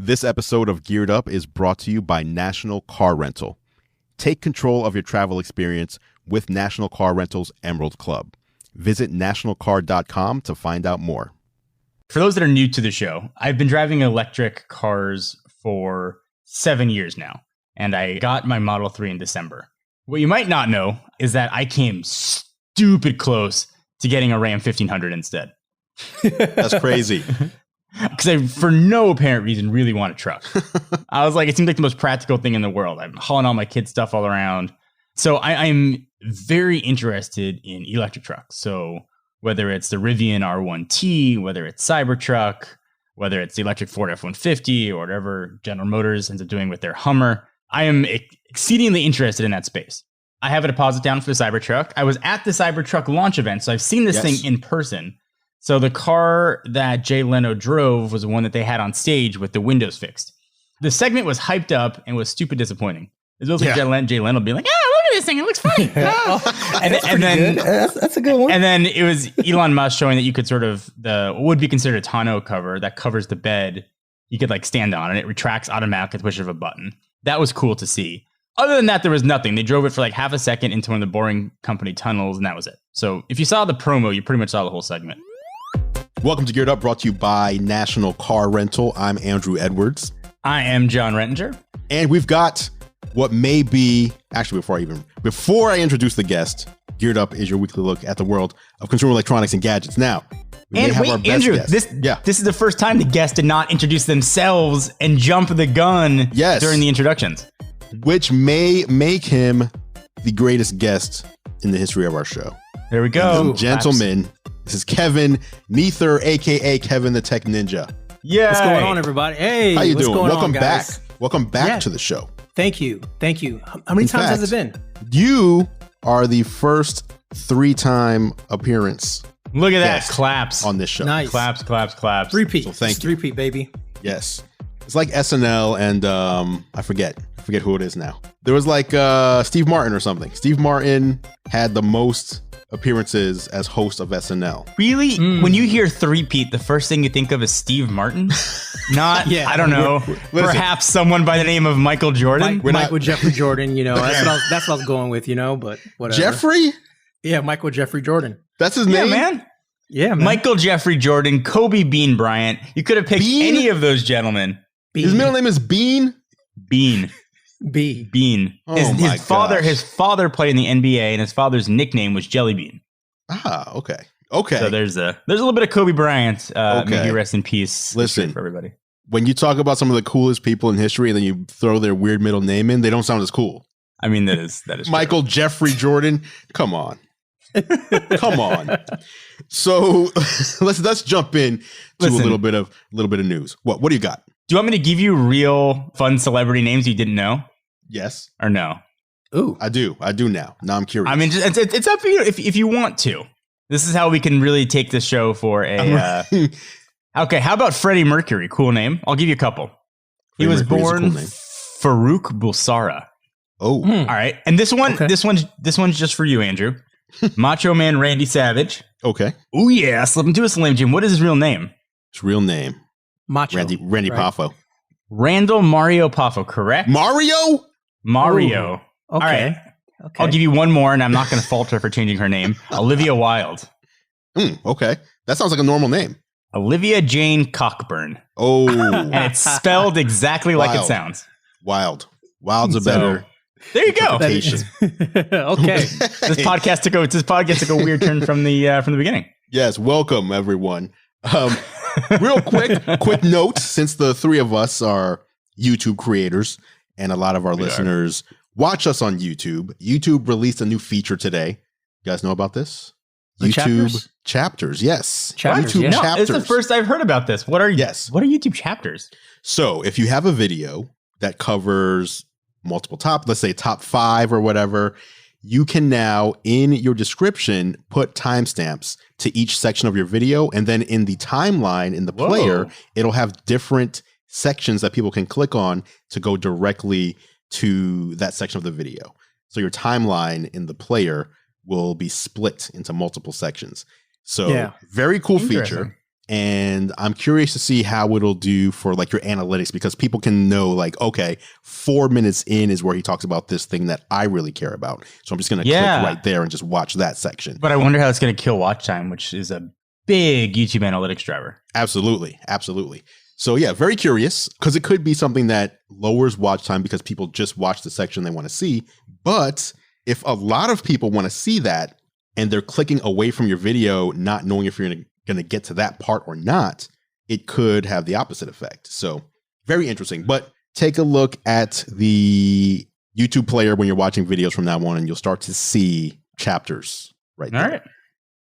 This episode of Geared Up is brought to you by National Car Rental. Take control of your travel experience with National Car Rental's Emerald Club. Visit nationalcar.com to find out more. For those that are new to the show, I've been driving electric cars for 7 years now, and I got my Model 3 in December. What you might not know is that I came stupid close to getting a Ram 1500 instead. That's crazy. Because I, for no apparent reason, really want a truck. I was like, it seemed like the most practical thing in the world. I'm hauling all my kids' stuff all around. So I'm very interested in electric trucks. So whether it's the Rivian R1T, whether it's Cybertruck, whether it's the electric Ford F-150 or whatever General Motors ends up doing with their Hummer, I am exceedingly interested in that space. I have a deposit down for the Cybertruck. I was at the Cybertruck launch event, so I've seen this thing in person. So the car that Jay Leno drove was the one that they had on stage with the windows fixed. The segment was hyped up and was stupid disappointing. It was like Jay Leno being like, "Oh, look at this thing, it looks funny." and then that's a good one. And then it was Elon Musk showing that you could sort of what would be considered a tonneau cover that covers the bed. You could like stand on and it retracts automatically at the push of a button. That was cool to see. Other than that, there was nothing. They drove it for like half a second into one of the boring company tunnels, and that was it. So if you saw the promo, you pretty much saw the whole segment. Welcome to Geared Up, brought to you by National Car Rental. I'm Andrew Edwards. I am John Rettinger. And we've got what may be, actually before I introduce the guest, Geared Up is your weekly look at the world of consumer electronics and gadgets. Now, and wait, Andrew, this is the first time the guest did not introduce themselves and jump the gun during the introductions. Which may make him the greatest guest in the history of our show. There we go. Gentlemen, this is Kevin Neither, a.k.a. Kevin the Tech Ninja. Yeah. What's going on, everybody? Hey, how you doing? Welcome back. Welcome back to the show. Thank you. How many times has it been? You are the first 3-time appearance. Look at that. Claps. On this show. Nice. Claps. Repeat. So thank you. Repeat, baby. Yes. It's like SNL and I forget who it is now. There was like Steve Martin or something. Steve Martin had the most appearances as host of SNL. Really? When you hear three-peat, the first thing you think of is Steve Martin? Not, I don't know, perhaps someone by the name of Michael Jordan? Michael Jeffrey Jordan, that's what I was going with, but whatever. Jeffrey? Yeah, Michael Jeffrey Jordan. That's his name? Man. Yeah, man. Michael Jeffrey Jordan, Kobe Bean Bryant. You could have picked any of those gentlemen. Bean. His middle name is Bean? Bean. Oh His father played in the NBA, and his father's nickname was Jelly Bean. Ah, okay. So there's a little bit of Kobe Bryant. May he rest in peace. Listen, for everybody. When you talk about some of the coolest people in history, and then you throw their weird middle name in, they don't sound as cool. I mean, that is Michael Jeffrey Jordan. Come on. So let's jump in to a little bit of news. What do you got? Do you want me to give you real fun celebrity names you didn't know? Yes. Or no? Ooh, I do now. Now I'm curious. I mean, it's up to you if you want to. This is how we can really take this show for a. Okay, how about Freddie Mercury? Cool name. I'll give you a couple. He was born Farouk Bulsara. Oh, all right. And this one's just for you, Andrew. Macho Man Randy Savage. Okay. Oh yeah, slip into a Slim Jim. What is his real name? His real name. Macho. Randy Poffo. Randall Mario Poffo, correct? Mario. Ooh, okay. All right. Okay. I'll give you one more, and I'm not going to fault her for changing her name. Olivia Wilde. Okay. That sounds like a normal name. Olivia Jane Cockburn. Oh. And it's spelled exactly like it sounds. Wild's a better. There you go. Okay. This podcast took a weird turn from the beginning. Yes. Welcome, everyone. Real quick note, since the three of us are YouTube creators and a lot of our listeners watch us on YouTube. YouTube released a new feature today. You guys know about this? YouTube chapters. Yes. Chapters, YouTube chapters. It's the first I've heard about this. What are YouTube chapters? So if you have a video that covers multiple let's say top 5 or whatever, you can now in your description put timestamps to each section of your video. And then in the timeline in the player, it'll have different sections that people can click on to go directly to that section of the video. So your timeline in the player will be split into multiple sections. So very cool feature. And I'm curious to see how it'll do for like your analytics, because people can know like, okay, 4 minutes in is where he talks about this thing that I really care about. So I'm just going to click right there and just watch that section. But I wonder how it's going to kill watch time, which is a big YouTube analytics driver. Absolutely. Absolutely. So yeah, very curious, because it could be something that lowers watch time because people just watch the section they want to see. But if a lot of people want to see that and they're clicking away from your video, not knowing if you're going to get to that part or not, it could have the opposite effect. So very interesting. But take a look at the YouTube player when you're watching videos from now on, and you'll start to see chapters right there. All right.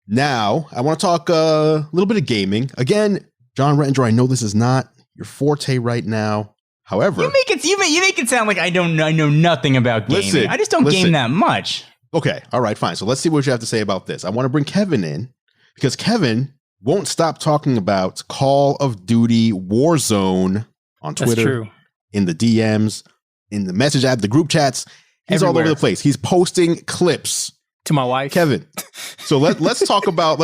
Now, I want to talk a little bit of gaming. Again, John Rettinger, I know this is not your forte right now. However, you make it sound like I know nothing about gaming. Listen, I just don't game that much. Okay. All right, fine. So let's see what you have to say about this. I want to bring Kevin in because Kevin won't stop talking about Call of Duty Warzone on Twitter, That's true. in the DMs, in the message app, the group chats. He's all over the place. He's posting clips to my wife, Kevin. So let's talk about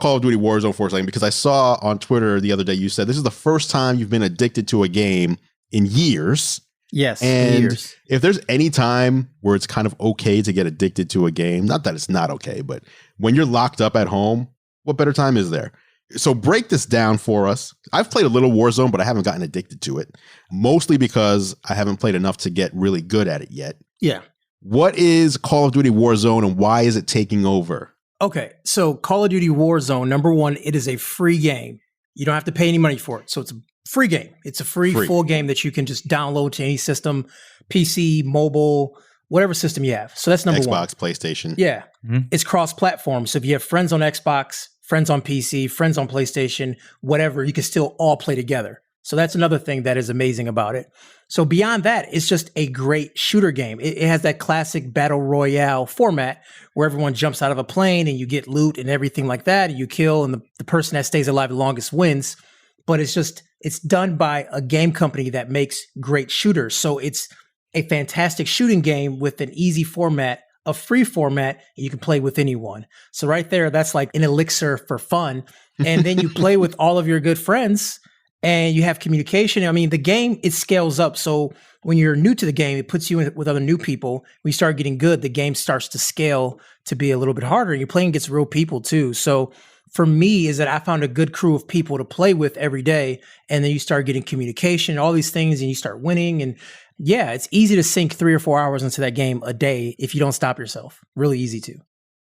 Call of Duty Warzone for a second, because I saw on Twitter the other day you said this is the first time you've been addicted to a game in years. Yes, and years. If there's any time where it's kind of okay to get addicted to a game, not that it's not okay, but when you're locked up at home, what better time is there? So break this down for us. I've played a little Warzone, but I haven't gotten addicted to it, mostly because I haven't played enough to get really good at it yet. Yeah. What is Call of Duty Warzone and why is it taking over? Okay, so Call of Duty Warzone, number one, it is a free game. You don't have to pay any money for it. So it's a free game. It's a free full game that you can just download to any system, PC, mobile, whatever system you have. So that's number one. Xbox, PlayStation. Yeah. Mm-hmm. It's cross-platform. So if you have friends on Xbox, friends on PC, friends on PlayStation, whatever, you can still all play together. So that's another thing that is amazing about it. So beyond that, it's just a great shooter game. It has that classic battle royale format where everyone jumps out of a plane and you get loot and everything like that. And you kill, and the person that stays alive the longest wins. But it's done by a game company that makes great shooters. So it's a fantastic shooting game with an easy format, a free format, and you can play with anyone. So right there, that's like an elixir for fun. And then you play with all of your good friends and you have communication. I mean, the game, it scales up. So when you're new to the game, it puts you in with other new people. When you start getting good, the game starts to scale to be a little bit harder. You're playing against real people too. So for me is that I found a good crew of people to play with every day. And then you start getting communication, all these things, and you start winning. And yeah, it's easy to sink 3 or 4 hours into that game a day if you don't stop yourself. Really easy to.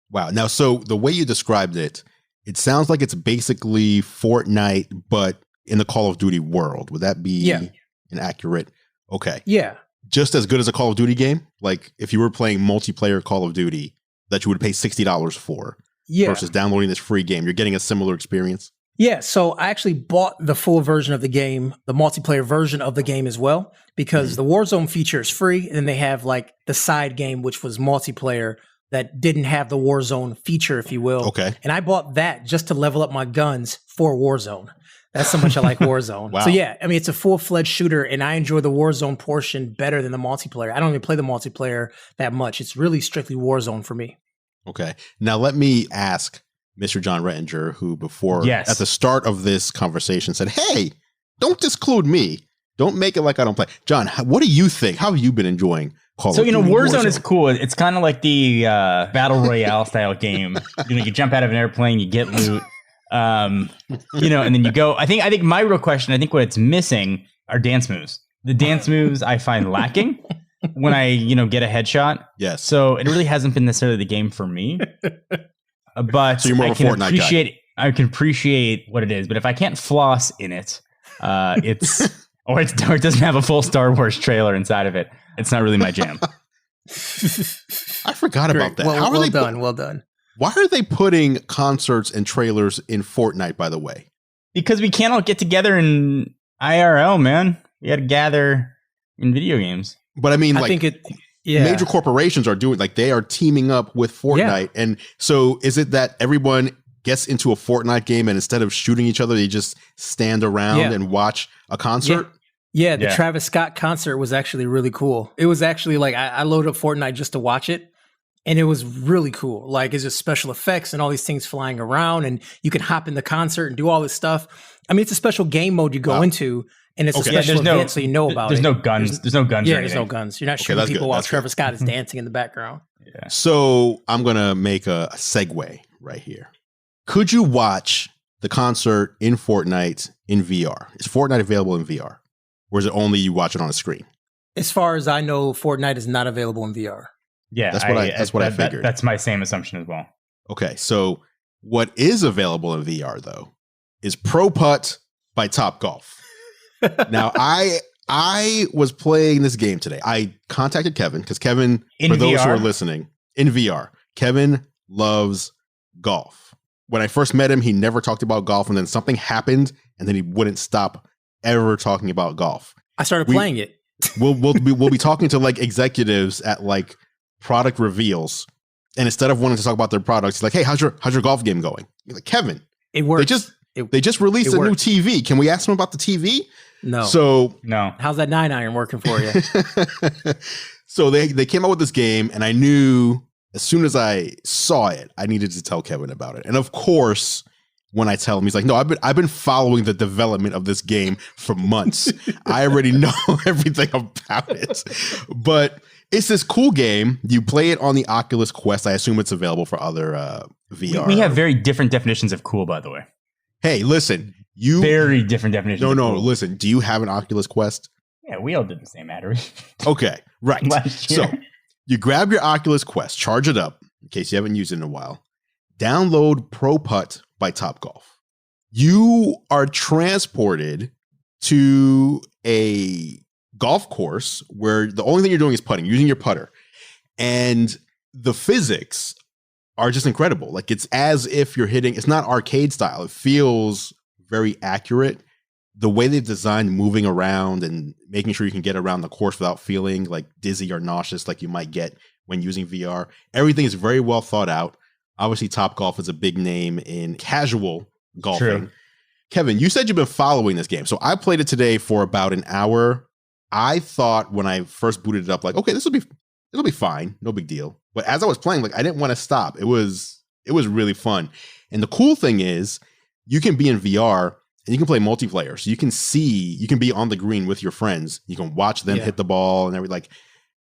Wow. Now, so the way you described it, it sounds like it's basically Fortnite, but in the Call of Duty world. Would that be an accurate? Okay. Yeah. Just as good as a Call of Duty game? Like if you were playing multiplayer Call of Duty that you would pay $60 for versus downloading this free game, you're getting a similar experience? Yeah. So I actually bought the full version of the game, the multiplayer version of the game as well, because the Warzone feature is free. And then they have like the side game, which was multiplayer that didn't have the Warzone feature, if you will. Okay. And I bought that just to level up my guns for Warzone. That's so much I like Warzone. Wow. So yeah, I mean, it's a full-fledged shooter and I enjoy the Warzone portion better than the multiplayer. I don't even play the multiplayer that much. It's really strictly Warzone for me. Okay. Now let me ask Mr. John Rettinger, who before at the start of this conversation said, hey, don't disclude me. Don't make it like I don't play. John, what do you think? How have you been enjoying Call of Duty? Warzone is cool. It's kind of like the Battle Royale style game. You jump out of an airplane, you get loot. And then you go. I think my real question, I think what it's missing are dance moves. The dance moves I find lacking when I, get a headshot. Yes. So it really hasn't been necessarily the game for me. But so you're more I of a can Fortnite appreciate guy. I can appreciate what it is. But if I can't floss in it, it's or it doesn't have a full Star Wars trailer inside of it, it's not really my jam. I forgot about that. Well done. Why are they putting concerts and trailers in Fortnite, by the way? Because we can't all get together in IRL, man. We got to gather in video games. But I mean, major corporations are doing, they are teaming up with Fortnite. Yeah. And so is it that everyone gets into a Fortnite game and instead of shooting each other, they just stand around and watch a concert? Yeah, the Travis Scott concert was actually really cool. It was actually I loaded up Fortnite just to watch it. And it was really cool. Like, it's just special effects and all these things flying around, and you can hop in the concert and do all this stuff. I mean, it's a special game mode you go into, and it's a special event, so you know about there's it. No guns. There's no guns. Yeah, there's no guns. You're not shooting people while Trevor Scott is dancing in the background. Yeah. So I'm going to make a segue right here. Could you watch the concert in Fortnite in VR? Is Fortnite available in VR? Or is it only you watch it on a screen? As far as I know, Fortnite is not available in VR. Yeah, that's what I figured. That's my same assumption as well. Okay, so what is available in VR though is Pro Putt by TopGolf. Now, I was playing this game today. I contacted Kevin because Kevin, for those who are listening, in VR, Kevin loves golf. When I first met him, he never talked about golf, and then something happened, and then he wouldn't stop ever talking about golf. I started playing it. We'll be talking to like executives at like product reveals, and instead of wanting to talk about their products, he's like, "Hey, how's your golf game going?" You're like, "Kevin, it works. They just released a new TV. Can we ask them about the TV?" No. So no. How's that 9-iron working for you? So they came out with this game, and I knew as soon as I saw it, I needed to tell Kevin about it. And of course, when I tell him, he's like, "No, I've been following the development of this game for months. I already know everything about it." But it's this cool game. You play it on the Oculus Quest. I assume it's available for other VR. We have very different definitions of cool, by the way. Hey, listen, very different definitions. No, cool. Listen. Do you have an Oculus Quest? Yeah, we all did the same battery. Okay, right. Last year. So you grab your Oculus Quest, charge it up in case you haven't used it in a while. Download Pro Putt by TopGolf. You are transported to a golf course where the only thing you're doing is putting, using your putter. And the physics are just incredible. Like, it's as if you're hitting, it's not arcade style. It feels very accurate. The way they've designed moving around and making sure you can get around the course without feeling like dizzy or nauseous like you might get when using VR. Everything is very well thought out. Obviously, TopGolf is a big name in casual golfing. True. Kevin, you said you've been following this game. So I played it today for about an hour. I thought when I first booted it up, like, okay, it'll be fine. No big deal. But as I was playing, like, I didn't want to stop. It was really fun. And the cool thing is you can be in VR and you can play multiplayer. So you can be on the green with your friends. You can watch them hit the ball and everything. Like,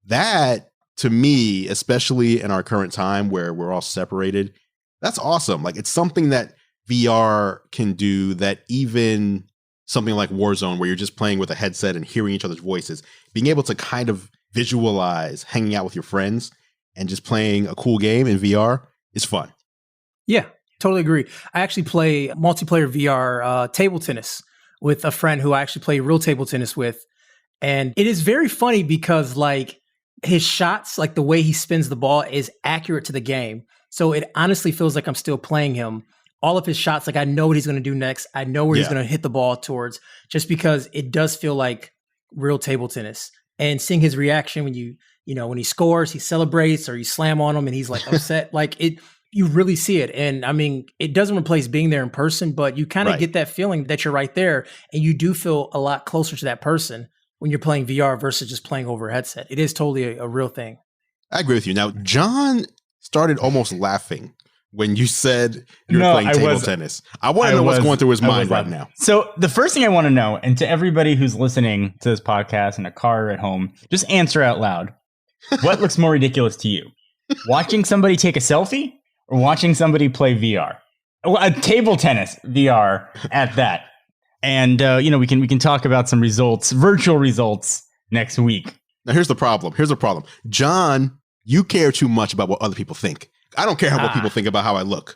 that, to me, especially in our current time where we're all separated, that's awesome. Like, it's something that VR can do that even something like Warzone, where you're just playing with a headset and hearing each other's voices, being able to kind of visualize hanging out with your friends and just playing a cool game in VR is fun. Yeah, totally agree. I actually play multiplayer VR table tennis with a friend who I actually play real table tennis with. And it is very funny because, like, his shots, like the way he spins the ball is accurate to the game. So it honestly feels like I'm still playing him. All of his shots, like, I know what he's going to do next. I know where he's going to hit the ball towards, just because it does feel like real table tennis. And seeing his reaction when when he scores, he celebrates, or you slam on him and he's like upset, like, you really see it. And I mean, it doesn't replace being there in person, but you kind of get that feeling that you're right there, and you do feel a lot closer to that person when you're playing VR versus just playing over a headset. It is totally a real thing. I agree with you. Now, John started almost laughing when you said you were playing table tennis. I want to know what's going through his mind right now. So the first thing I want to know, and to everybody who's listening to this podcast in a car or at home, just answer out loud. What looks more ridiculous to you? Watching somebody take a selfie or watching somebody play VR? A table tennis VR at that. And, we can talk about some results, virtual results next week. Now, here's the problem. John, you care too much about what other people think. I don't care what people think about how I look.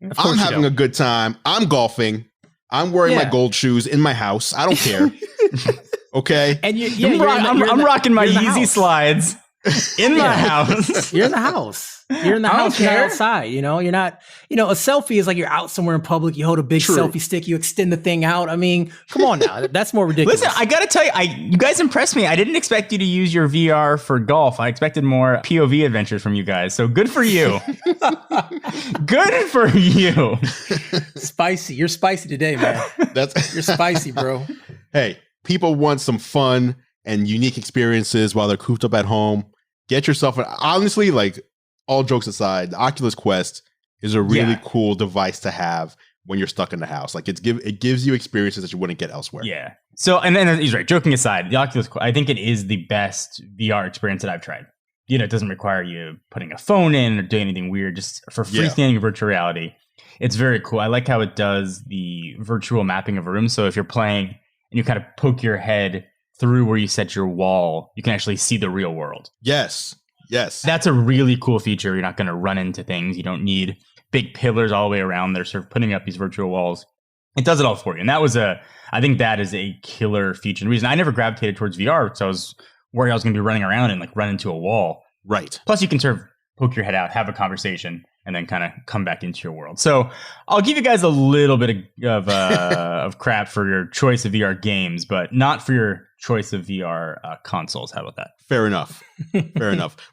I'm having a good time. I'm golfing. I'm wearing my gold shoes in my house. I don't care. Okay. And I'm rocking my Yeezy slides in my house. You're in the house. You're in the house. You're not outside. You're not. A selfie is like you're out somewhere in public. You hold a big selfie stick. You extend the thing out. I mean, come on now. That's more ridiculous. Listen, I gotta tell you, you guys impressed me. I didn't expect you to use your VR for golf. I expected more POV adventures from you guys. So good for you. Good for you. Spicy. You're spicy today, man. You're spicy, bro. Hey, people want some fun and unique experiences while they're cooped up at home. Get yourself honestly, like, all jokes aside, the Oculus Quest is a really cool device to have when you're stuck in the house. Like it gives you experiences that you wouldn't get elsewhere. Yeah. So, and then he's right. Joking aside, the Oculus, I think it is the best VR experience that I've tried. You know, it doesn't require you putting a phone in or doing anything weird, just for freestanding virtual reality. It's very cool. I like how it does the virtual mapping of a room. So if you're playing and you kind of poke your head through where you set your wall, you can actually see the real world. Yes. That's a really cool feature. You're not going to run into things. You don't need big pillars all the way around. They're sort of putting up these virtual walls. It does it all for you. And I think that is a killer feature. The reason I never gravitated towards VR because I was worried I was going to be running around and like run into a wall. Right. Plus you can sort of poke your head out, have a conversation, and then kind of come back into your world. So I'll give you guys a little bit of crap for your choice of VR games, but not for your choice of VR consoles. How about that? Fair enough.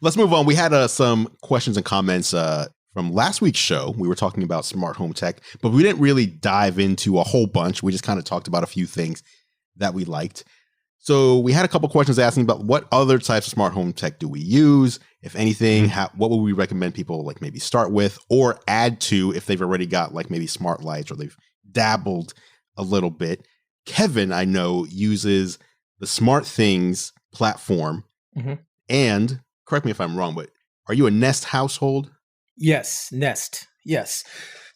Let's move on. We had some questions and comments from last week's show. We were talking about smart home tech, but we didn't really dive into a whole bunch. We just kind of talked about a few things that we liked. So we had a couple questions asking about what other types of smart home tech do we use? If anything, what would we recommend people like maybe start with or add to if they've already got like maybe smart lights or they've dabbled a little bit? Kevin, I know, uses the SmartThings platform. And correct me if I'm wrong, but are you a Nest household? Yes, Nest. Yes.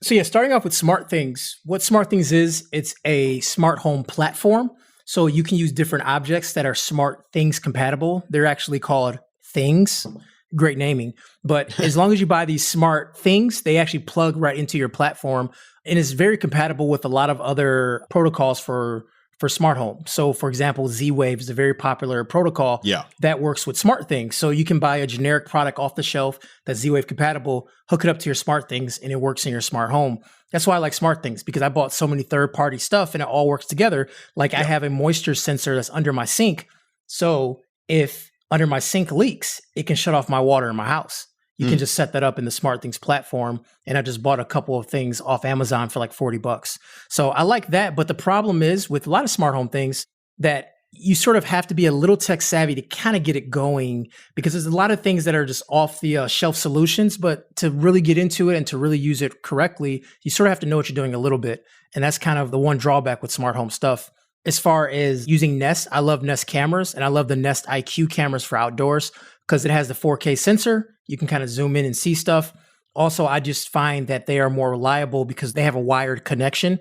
So starting off with SmartThings. What SmartThings is, it's a smart home platform. So you can use different objects that are SmartThings compatible. They're actually called things. Great naming. But as long as you buy these SmartThings, they actually plug right into your platform and is very compatible with a lot of other protocols for smart home. So for example, Z-Wave is a very popular protocol that works with SmartThings. So you can buy a generic product off the shelf that's Z-Wave compatible, hook it up to your SmartThings, and it works in your smart home. That's why I like SmartThings, because I bought so many third-party stuff and it all works together. Like I have a moisture sensor that's under my sink. So if under my sink leaks, it can shut off my water in my house. You can just set that up in the SmartThings platform. And I just bought a couple of things off Amazon for like $40. So I like that. But the problem is with a lot of smart home things that you sort of have to be a little tech savvy to kind of get it going, because there's a lot of things that are just off the shelf solutions. But to really get into it and to really use it correctly, you sort of have to know what you're doing a little bit. And that's kind of the one drawback with smart home stuff. As far as using Nest, I love Nest cameras and I love the Nest IQ cameras for outdoors because it has the 4K sensor. You can kind of zoom in and see stuff. Also, I just find that they are more reliable because they have a wired connection,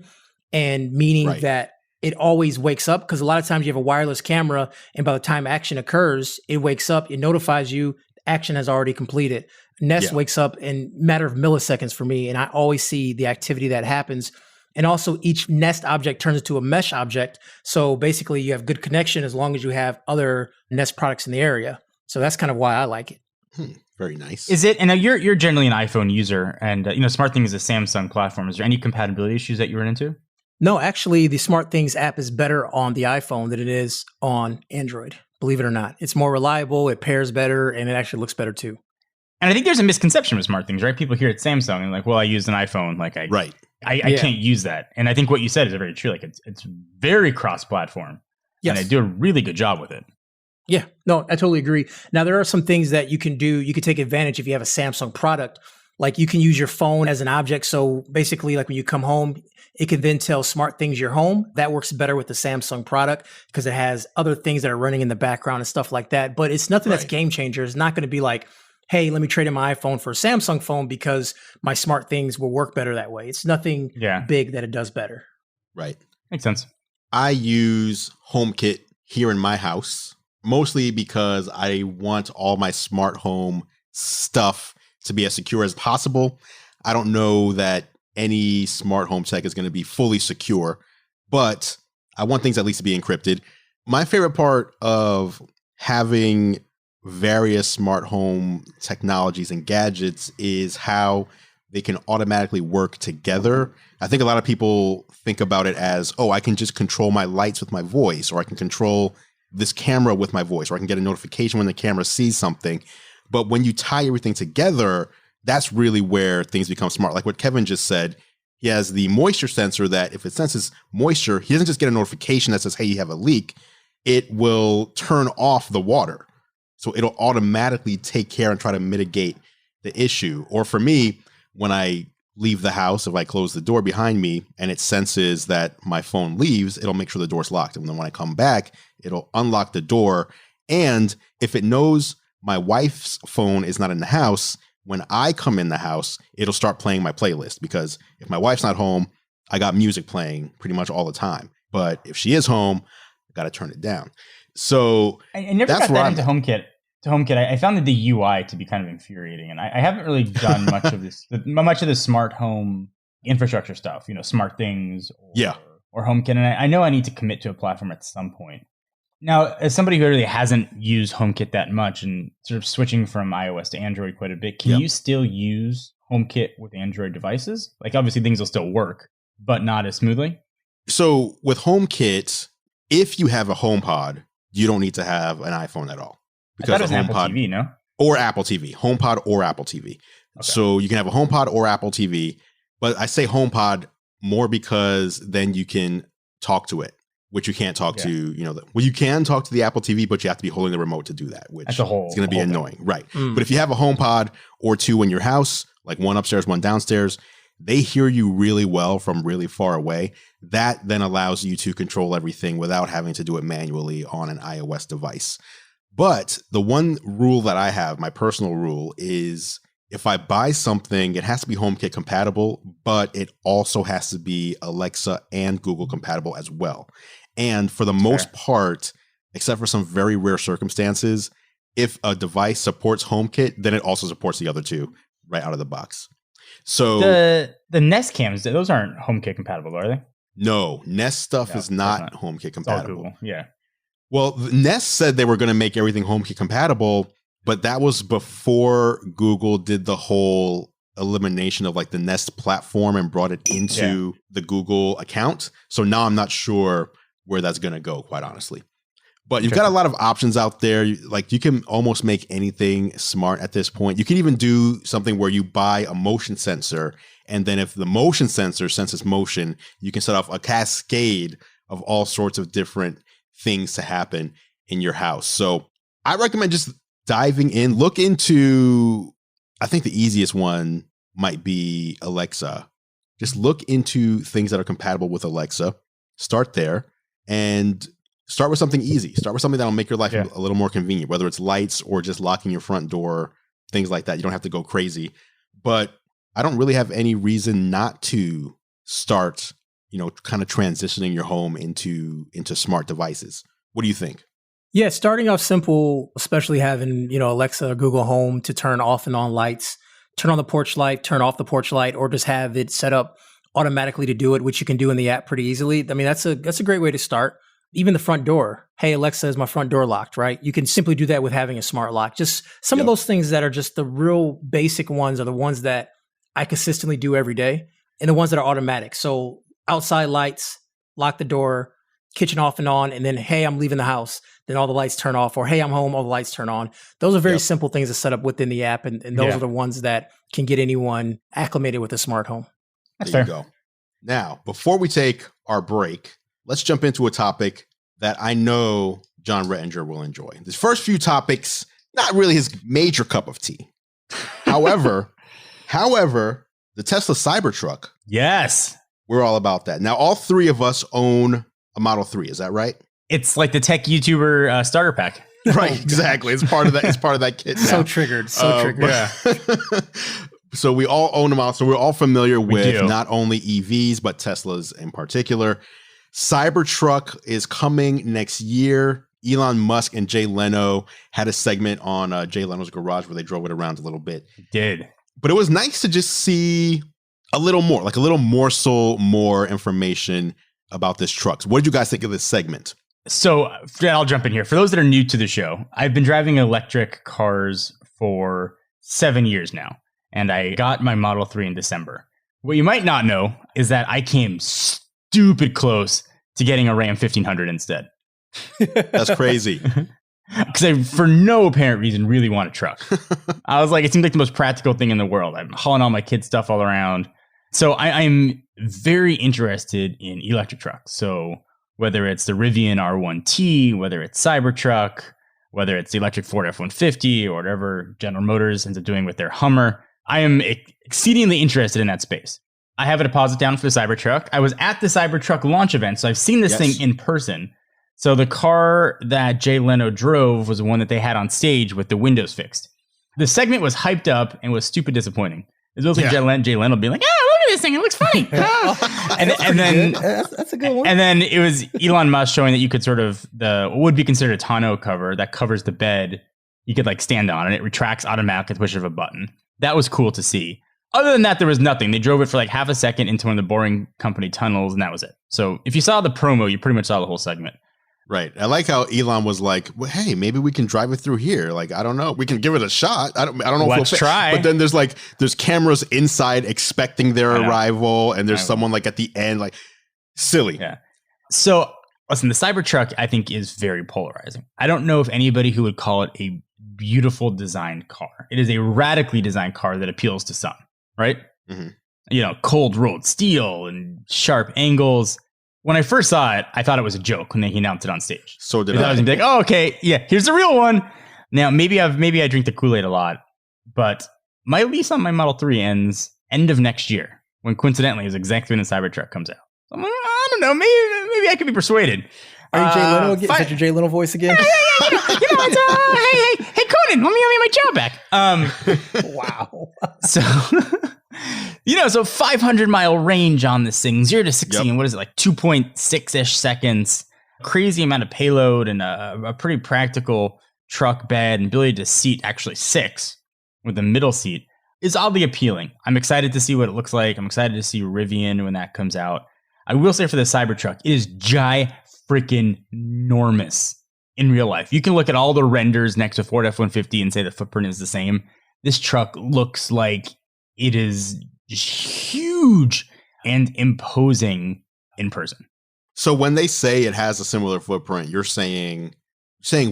and meaning that it always wakes up, because a lot of times you have a wireless camera and by the time action occurs, it wakes up, it notifies you, action has already completed. Nest wakes up in a matter of milliseconds for me, and I always see the activity that happens. And also each Nest object turns into a mesh object. So basically you have good connection as long as you have other Nest products in the area. So that's kind of why I like it. Very nice. Is it? And now you're generally an iPhone user, and SmartThings is a Samsung platform. Is there any compatibility issues that you run into? No, actually, the SmartThings app is better on the iPhone than it is on Android. Believe it or not, it's more reliable. It pairs better, and it actually looks better too. And I think there's a misconception with SmartThings, right? People hear it's Samsung and like, well, I used an iPhone, like I can't use that. And I think what you said is very true. Like it's very cross-platform. Yes. And they do a really good job with it. Yeah, no, I totally agree. Now, there are some things that you can do. You can take advantage if you have a Samsung product. Like you can use your phone as an object. So basically, like when you come home, it can then tell SmartThings you're home. That works better with the Samsung product because it has other things that are running in the background and stuff like that. But it's nothing that's game changer. It's not going to be like, hey, let me trade in my iPhone for a Samsung phone because my SmartThings will work better that way. It's nothing big that it does better. Right. Makes sense. I use HomeKit here in my house, mostly because I want all my smart home stuff to be as secure as possible. I don't know that any smart home tech is going to be fully secure, but I want things at least to be encrypted. My favorite part of having various smart home technologies and gadgets is how they can automatically work together. I think a lot of people think about it as, oh, I can just control my lights with my voice, or I can control this camera with my voice, or I can get a notification when the camera sees something. But when you tie everything together, that's really where things become smart. Like what Kevin just said, he has the moisture sensor that if it senses moisture, he doesn't just get a notification that says, hey, you have a leak. It will turn off the water. So it'll automatically take care and try to mitigate the issue. Or for me, when I leave the house, if I close the door behind me and it senses that my phone leaves, it'll make sure the door's locked. And then when I come back, it'll unlock the door. And if it knows my wife's phone is not in the house, when I come in the house, it'll start playing my playlist, because if my wife's not home, I got music playing pretty much all the time. But if she is home, I got to turn it down. So I never got that into HomeKit. I found the UI to be kind of infuriating, and I haven't really done much of the smart home infrastructure stuff. Smart things, or HomeKit. And I know I need to commit to a platform at some point. Now, as somebody who really hasn't used HomeKit that much and sort of switching from iOS to Android quite a bit, can you still use HomeKit with Android devices? Like, obviously things will still work, but not as smoothly. So with HomeKit, if you have a HomePod, you don't need to have an iPhone at all. Because I thought it was Apple TV, no? Or Apple TV. HomePod or Apple TV. Okay. So you can have a HomePod or Apple TV, but I say HomePod more because then you can talk to it, which you can't talk to, you can talk to the Apple TV, but you have to be holding the remote to do that, which is going to be annoying. Right. But if you have a HomePod or two in your house, like one upstairs, one downstairs, they hear you really well from really far away. That then allows you to control everything without having to do it manually on an iOS device. But the one rule that I have, my personal rule, is if I buy something, it has to be HomeKit compatible, but it also has to be Alexa and Google compatible as well. And for the most part, except for some very rare circumstances, if a device supports HomeKit, then it also supports the other two right out of the box. So the Nest cams, those aren't HomeKit compatible, are they? No, Nest stuff is not HomeKit compatible. Google. Yeah. Well, Nest said they were going to make everything HomeKit compatible, but that was before Google did the whole elimination of like the Nest platform and brought it into the Google account. So now I'm not sure where that's going to go, quite honestly. But you've got a lot of options out there. Like, you can almost make anything smart at this point. You can even do something where you buy a motion sensor, and then if the motion sensor senses motion, you can set off a cascade of all sorts of different things to happen in your house. So I recommend just diving in. Look into, I think the easiest one might be Alexa. Just look into things that are compatible with Alexa. Start there and start with something easy. Start with something that'll make your life a little more convenient, whether it's lights or just locking your front door, things like that. You don't have to go crazy. But I don't really have any reason not to start, kind of transitioning your home into smart devices. What do you think? Yeah, starting off simple, especially having, Alexa or Google Home to turn off and on lights, turn on the porch light, turn off the porch light, or just have it set up automatically to do it, which you can do in the app pretty easily. I mean, that's a great way to start. Even the front door. Hey, Alexa, is my front door locked, right? You can simply do that with having a smart lock. Just some of those things that are just the real basic ones are the ones that I consistently do every day, and the ones that are automatic. So outside lights, lock the door, kitchen off and on, and then, hey, I'm leaving the house. Then all the lights turn off, or hey, I'm home, all the lights turn on. Those are very simple things to set up within the app, and those are the ones that can get anyone acclimated with a smart home. There you go. Now, before we take our break, let's jump into a topic that I know John Rettinger will enjoy. The first few topics, not really his major cup of tea. However, the Tesla Cybertruck. Yes. We're all about that. Now, all three of us own a Model 3. Is that right? It's like the tech YouTuber starter pack. Right, exactly. It's part of that. It's part of that kit. So triggered. Yeah. So we all own a Model. So we're all familiar with not only EVs, but Teslas in particular. Cybertruck is coming next year. Elon Musk and Jay Leno had a segment on Jay Leno's garage where they drove it around a little bit. Did. But it was nice to just see a little more, like a little morsel more information about this truck. So what did you guys think of this segment? So I'll jump in here. For those that are new to the show, I've been driving electric cars for 7 years now, and I got my Model 3 in December. What you might not know is that I came stupid close to getting a Ram 1500 instead. That's crazy. Because I, for no apparent reason, really want a truck. I was like, it seemed like the most practical thing in the world. I'm hauling all my kids' stuff all around. So I'm very interested in electric trucks. So whether it's the Rivian R1T, whether it's Cybertruck, whether it's the electric Ford F-150 or whatever General Motors ends up doing with their Hummer. I am exceedingly interested in that space. I have a deposit down for the Cybertruck. I was at the Cybertruck launch event, so I've seen this thing in person. So the car that Jay Leno drove was the one that they had on stage with the windows fixed. The segment was hyped up and was stupid disappointing. It was like Jay Leno being like, look at this thing, it looks funny. and then that's a good one. And then it was Elon Musk showing that you could sort of, what would be considered a tonneau cover that covers the bed. You could like stand on it. It retracts automatically at the push of a button. That was cool to see. Other than that, there was nothing. They drove it for like half a second into one of the Boring Company tunnels, and that was it. So if you saw the promo, you pretty much saw the whole segment. Right. I like how Elon was like, well, hey, maybe we can drive it through here. Like, I don't know. We can give it a shot. I don't know. Let's try. But then there's cameras inside expecting their arrival. And there's someone like at the end, like silly. Yeah. So listen, the Cybertruck, I think, is very polarizing. I don't know if anybody who would call it a beautiful designed car. It is a radically designed car that appeals to some, right? Mm-hmm. You know, cold rolled steel and sharp angles. When I first saw it, I thought it was a joke when he announced it on stage. So did I. I was gonna be like, oh, okay, yeah, here's the real one. Now, maybe I drink the Kool-Aid a lot, but my lease on my Model 3 ends end of next year, when coincidentally is exactly when the Cybertruck comes out. I'm like, I don't know, maybe I could be persuaded. Are you Jay Leno again? Is that your Jay Leno voice again? Yeah. Hey, Conan, let me have my job back. Wow. So, so 500-mile range on this thing, 0 to 60, and what is it, like 2.6-ish seconds. Crazy amount of payload and a pretty practical truck bed and ability to seat actually 6 with the middle seat is oddly appealing. I'm excited to see what it looks like. I'm excited to see Rivian when that comes out. I will say for the Cybertruck, it is freaking-enormous in real life. You can look at all the renders next to Ford F-150 and say the footprint is the same. This truck looks like it is just huge and imposing in person. So when they say it has a similar footprint, you're saying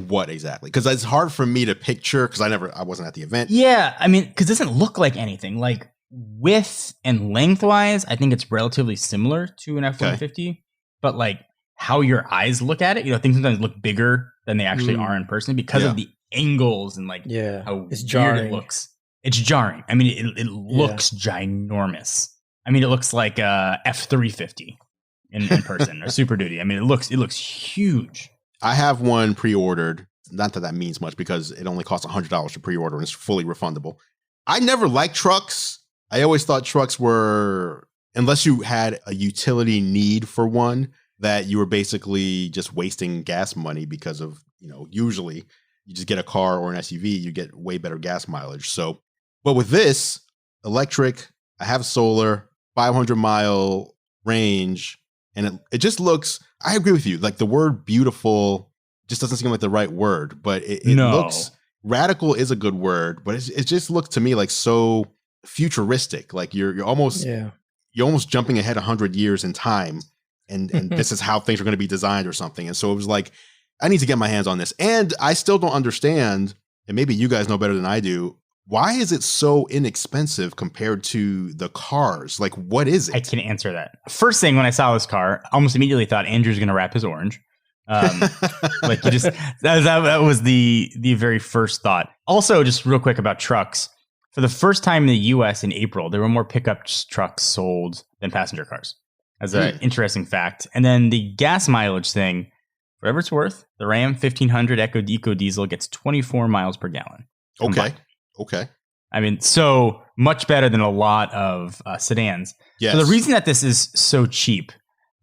what exactly? Because it's hard for me to picture because I wasn't at the event. Yeah, I mean, because it doesn't look like anything. Like width and lengthwise, I think it's relatively similar to an F-150, but like how your eyes look at it, things sometimes look bigger than they actually are in person because of the angles and like how it's weird jarring. it looks. It's jarring. I mean, it looks ginormous. I mean, it looks like a F-350 in person or Super Duty. I mean, it looks huge. I have one pre-ordered. Not that means much because it only costs $100 to pre-order and it's fully refundable. I never liked trucks. I always thought trucks were, unless you had a utility need for one, that you were basically just wasting gas money because of, usually you just get a car or an SUV, you get way better gas mileage. So, but with this electric, I have solar, 500-mile range, and it just looks, I agree with you. Like the word beautiful just doesn't seem like the right word, but it looks, radical is a good word, but it just looks to me like so futuristic. Like you're almost jumping ahead 100 years in time. And this is how things are going to be designed or something. And so it was like, I need to get my hands on this. And I still don't understand, and maybe you guys know better than I do, why is it so inexpensive compared to the cars? Like, what is it? I can answer that. First thing when I saw this car, I almost immediately thought Andrew's going to wrap his orange. Like you just, that was the very first thought. Also, just real quick about trucks. For the first time in the US in April, there were more pickup trucks sold than passenger cars. As an interesting fact. And then the gas mileage thing, for whatever it's worth, the Ram 1500 Eco Diesel gets 24 miles per gallon. Okay. I mean, so much better than a lot of sedans. Yes. So the reason that this is so cheap,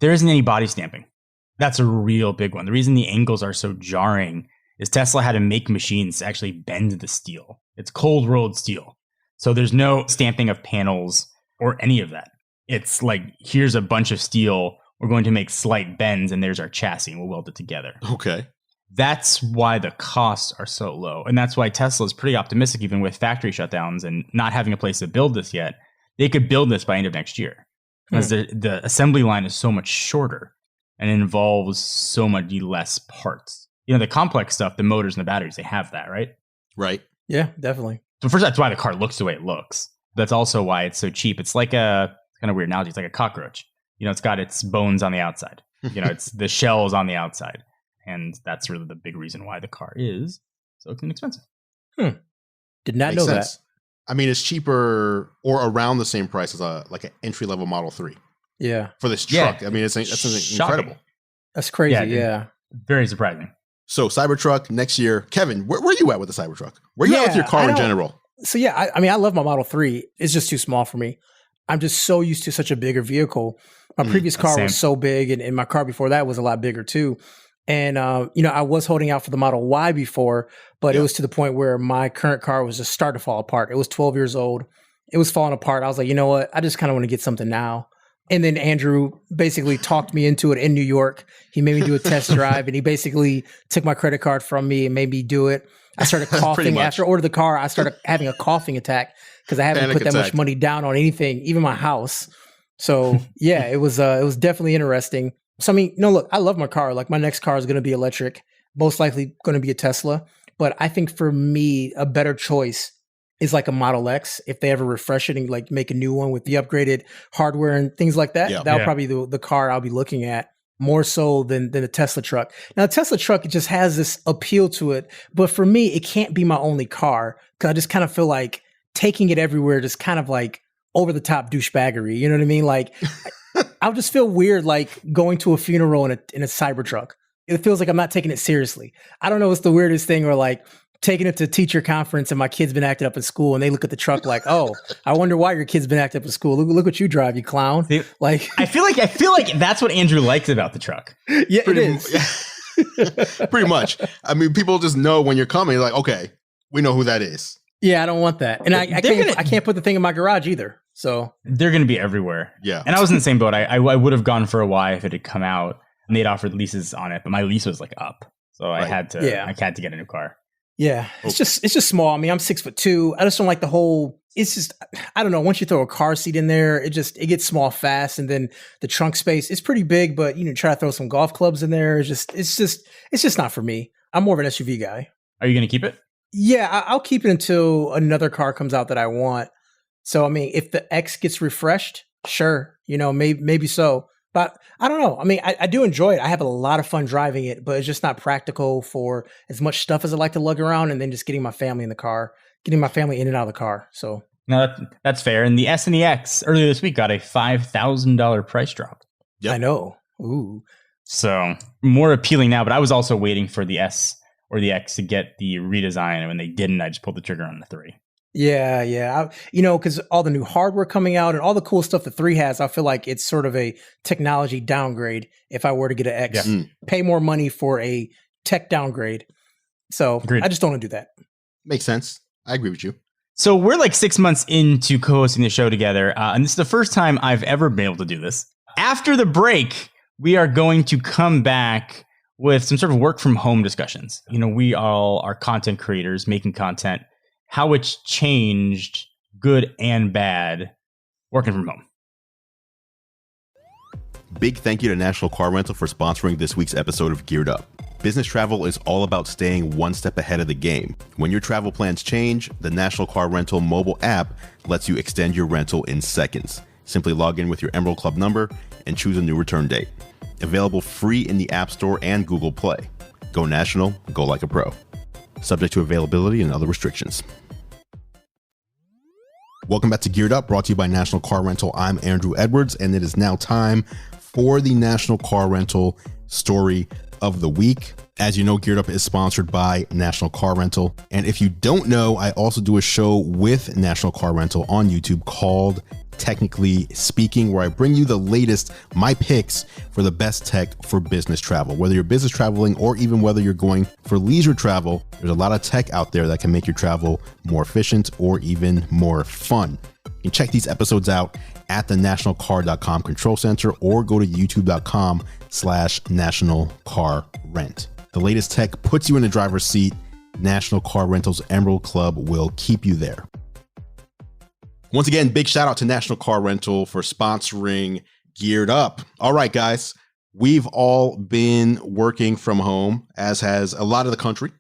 there isn't any body stamping. That's a real big one. The reason the angles are so jarring is Tesla had to make machines to actually bend the steel. It's cold rolled steel. So there's no stamping of panels or any of that. It's like, here's a bunch of steel. We're going to make slight bends, and there's our chassis, and we'll weld it together. Okay. That's why the costs are so low. And that's why Tesla is pretty optimistic, even with factory shutdowns and not having a place to build this yet. They could build this by end of next year because the assembly line is so much shorter and involves so much less parts. The complex stuff, the motors and the batteries, they have that, right? Right. Yeah, definitely. So first, that's why the car looks the way it looks. That's also why it's so cheap. It's like a kind of weird analogy. It's like a cockroach. It's got its bones on the outside. It's the shells on the outside. And that's really the big reason why the car is So it's inexpensive. Did not Makes know sense. I mean, it's cheaper or around the same price as an entry level Model 3 that. Yeah. for this Yeah. truck. I mean, that's Shocking. incredible. That's crazy. Yeah, dude. Yeah. Very surprising. So Cybertruck next year. Kevin, where are you at with the Cybertruck? Where are you at with your car in general? So yeah, I mean, I love my Model 3. It's just too small for me. I'm just so used to such a bigger vehicle. My previous car was so big, and my car before that was a lot bigger too. And, I was holding out for the Model Y before, but it was to the point where my current car was just starting to fall apart. It was 12 years old. It was falling apart. I was like, you know what? I just kind of want to get something now. And then Andrew basically talked me into it in New York. He made me do a test drive, and he basically took my credit card from me and made me do it. I started coughing. After I ordered the car, I started having a coughing attack because I haven't put that much money down on anything, even my house. So yeah, it was definitely interesting. So I mean, no, look, I love my car. Like my next car is going to be electric, most likely going to be a Tesla. But I think for me, a better choice is like a Model X. If they ever refresh it and like make a new one with the upgraded hardware and things like that, that'll probably be the car I'll be looking at more so than a Tesla truck. Now, a Tesla truck, it just has this appeal to it. But for me, it can't be my only car because I just kind of feel like taking it everywhere just kind of like over the top douchebaggery. You know what I mean? Like I'll just feel weird like going to a funeral in a Cybertruck. It feels like I'm not taking it seriously. I don't know what's the weirdest thing, or like taking it to teacher conference and my kid's been acting up in school and they look at the truck like, oh, I wonder why your kid's been acting up in school. Look what you drive, you clown. Like I feel like that's what Andrew likes about the truck. Yeah, it is. Pretty much. I mean, people just know when you're coming, like, okay, we know who that is. Yeah, I don't want that. And I can't put the thing in my garage either. So they're going to be everywhere. Yeah. And I was in the same boat. I would have gone for a Y if it had come out and they'd offered leases on it, but my lease was like up. So I had to get a new car. Yeah. It's just small. I mean, I'm 6'2". I just don't like the whole, it's just, I don't know. Once you throw a car seat in there, it gets small fast. And then the trunk space is pretty big, but try to throw some golf clubs in there. It's just not for me. I'm more of an SUV guy. Are you going to keep it? Yeah, I'll keep it until another car comes out that I want. So, I mean, if the X gets refreshed, sure, maybe so. But I don't know. I mean, I do enjoy it. I have a lot of fun driving it, but it's just not practical for as much stuff as I like to lug around, and then just getting my family in the car, getting my family in and out of the car. So no, that's fair. And the S and the X earlier this week got a $5,000 price drop. Yep. I know. Ooh. So more appealing now, but I was also waiting for the S or the X to get the redesign, and when they didn't, I just pulled the trigger on the 3. Yeah. Because all the new hardware coming out and all the cool stuff the 3 has, I feel like it's sort of a technology downgrade if I were to get an X. Yeah. Pay more money for a tech downgrade. So Agreed. I just don't want to do that. Makes sense. I agree with you. So we're like 6 months into co-hosting the show together, and this is the first time I've ever been able to do this. After the break, we are going to come back with some sort of work from home discussions. We all are content creators making content, how it's changed, good and bad, working from home. Big thank you to National Car Rental for sponsoring this week's episode of Geared Up. Business travel is all about staying one step ahead of the game. When your travel plans change, the National Car Rental mobile app lets you extend your rental in seconds. Simply log in with your Emerald Club number and choose a new return date. Available free in the App Store and Google Play. Go national, go like a pro. Subject to availability and other restrictions. Welcome back to Geared Up, brought to you by National Car Rental. I'm Andrew Edwards, and it is now time for the National Car Rental story of the week. As you know, Geared Up is sponsored by National Car Rental. And if you don't know, I also do a show with National Car Rental on YouTube called Technically Speaking, where I bring you the latest, my picks for the best tech for business travel. Whether you're business traveling or even whether you're going for leisure travel, there's a lot of tech out there that can make your travel more efficient or even more fun. You can check these episodes out at the nationalcar.com control center or go to youtube.com/nationalcarrent. The latest tech puts you in the driver's seat. National Car Rental's Emerald Club will keep you there. Once again, big shout out to National Car Rental for sponsoring Geared Up. All right, guys, we've all been working from home, as has a lot of the country,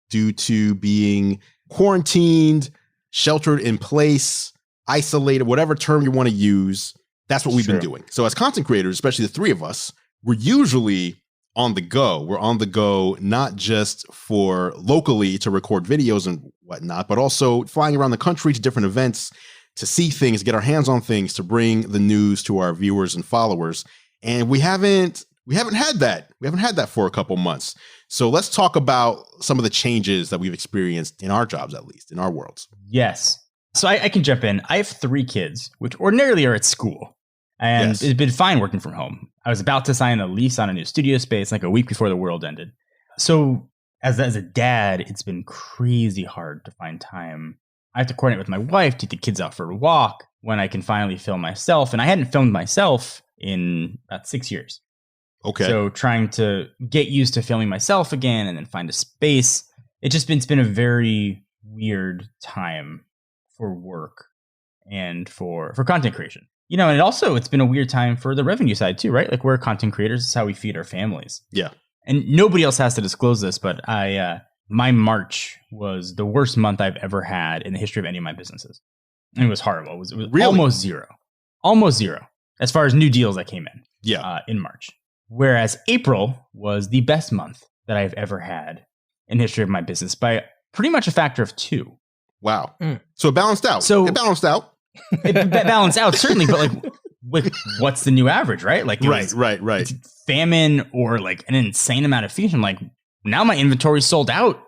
due to being quarantined, sheltered in place, isolated, whatever term you want to use. That's what we've been doing. So as content creators, especially the 3 of us, we're usually on the go. We're on the go, not just for locally to record videos and whatnot, but also flying around the country to different events to see things, get our hands on things, to bring the news to our viewers and followers. And we haven't had that. We haven't had that for a couple months. So let's talk about some of the changes that we've experienced in our jobs, at least in our worlds. Yes. So I can jump in. I have 3 kids, which ordinarily are at school. And It's been fine working from home. I was about to sign a lease on a new studio space like a week before the world ended. So as a dad, it's been crazy hard to find time. I have to coordinate with my wife to get the kids out for a walk when I can finally film myself. And I hadn't filmed myself in about 6 years. Okay. So trying to get used to filming myself again and then find a space. It's been a very weird time for work and for content creation. You know, and it's been a weird time for the revenue side too, right? Like we're content creators. This is how we feed our families. Yeah. And nobody else has to disclose this, but my March was the worst month I've ever had in the history of any of my businesses. And it was horrible. It was really? Almost zero as far as new deals that came in. Yeah. In March. Whereas April was the best month that I've ever had in the history of my business by pretty much a factor of 2. Wow. So it balanced out. It balanced out. It balanced out, certainly, but what's the new average, right? Like, right. Famine or like an insane amount of fees. I'm like, now my inventory sold out